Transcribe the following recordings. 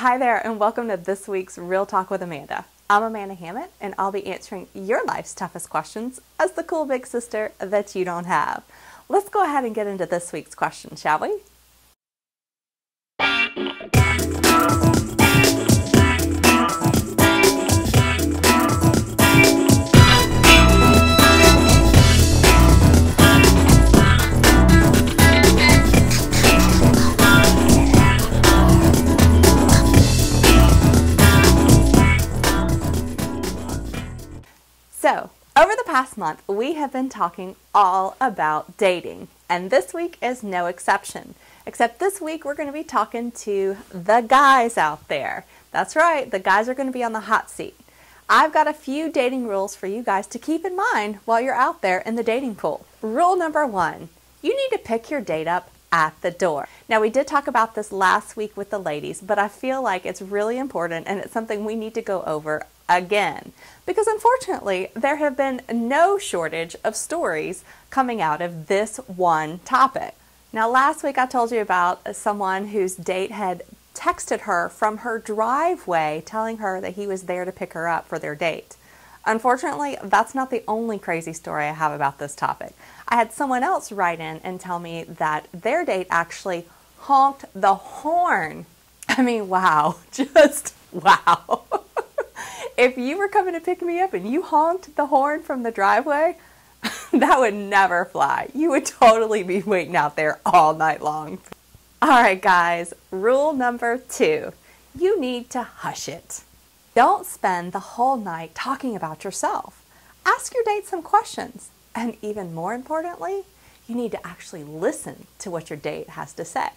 Hi there, and welcome to this week's Real Talk with Amanda. I'm Amanda Hammett, and I'll be answering your life's toughest questions as the cool big sister that you don't have. Let's go ahead and get into this week's question, shall we? So, over the past month, we have been talking all about dating, and this week is no exception. Except this week, we're going to be talking to the guys out there. That's right, the guys are going to be on the hot seat. I've got a few dating rules for you guys to keep in mind while you're out there in the dating pool. Rule number 1, you need to pick your date up at the door. Now, we did talk about this last week with the ladies, but I feel like it's really important and it's something we need to go over again, because unfortunately there have been no shortage of stories coming out of this one topic. Now, last week I told you about someone whose date had texted her from her driveway telling her that he was there to pick her up for their date. Unfortunately, that's not the only crazy story I have about this topic. I had someone else write in and tell me that their date actually honked the horn. I mean, wow, just wow. If you were coming to pick me up and you honked the horn from the driveway, that would never fly. You would totally be waiting out there all night long. All right, guys, rule number 2, you need to hush it. Don't spend the whole night talking about yourself. Ask your date some questions. And even more importantly, you need to actually listen to what your date has to say.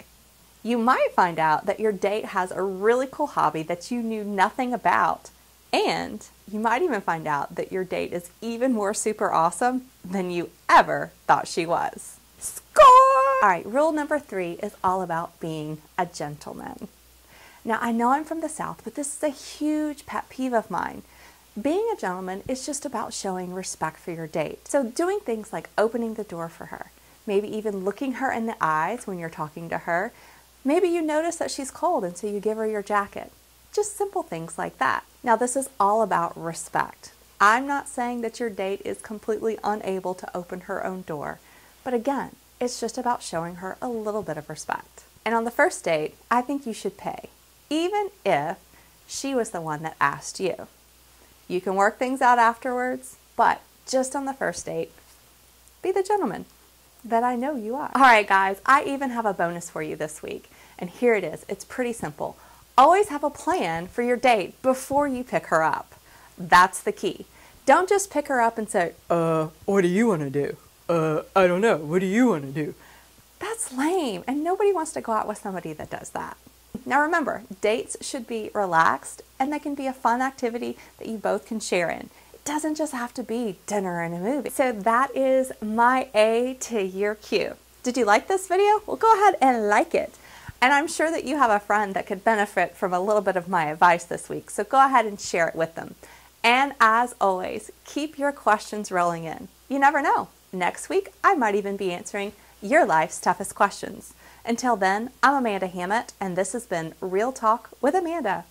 You might find out that your date has a really cool hobby that you knew nothing about. And you might even find out that your date is even more super awesome than you ever thought she was. Score! All right, rule number 3 is all about being a gentleman. Now, I know I'm from the South, but this is a huge pet peeve of mine. Being a gentleman is just about showing respect for your date. So doing things like opening the door for her, maybe even looking her in the eyes when you're talking to her. Maybe you notice that she's cold and so you give her your jacket. Just simple things like that. Now, this is all about respect. I'm not saying that your date is completely unable to open her own door, but again, it's just about showing her a little bit of respect. And on the first date, I think you should pay, even if she was the one that asked you. You can work things out afterwards, but just on the first date, be the gentleman that I know you are. All right, guys, I even have a bonus for you this week, and here it is. It's pretty simple. Always have a plan for your date before you pick her up. That's the key. Don't just pick her up and say, what do you want to do? I don't know. What do you want to do? That's lame, and nobody wants to go out with somebody that does that. Now remember, dates should be relaxed, and they can be a fun activity that you both can share in. It doesn't just have to be dinner and a movie. So that is my A to your Q. Did you like this video? Well, go ahead and like it. And I'm sure that you have a friend that could benefit from a little bit of my advice this week, so go ahead and share it with them. And as always, keep your questions rolling in. You never know. Next week, I might even be answering your life's toughest questions. Until then, I'm Amanda Hammett, and this has been Real Talk with Amanda.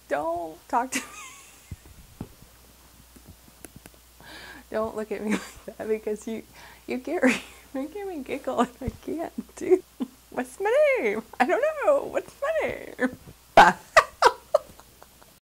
Don't talk to me. Don't look at me like that, because you get making me giggle and I can't do. What's my name? I don't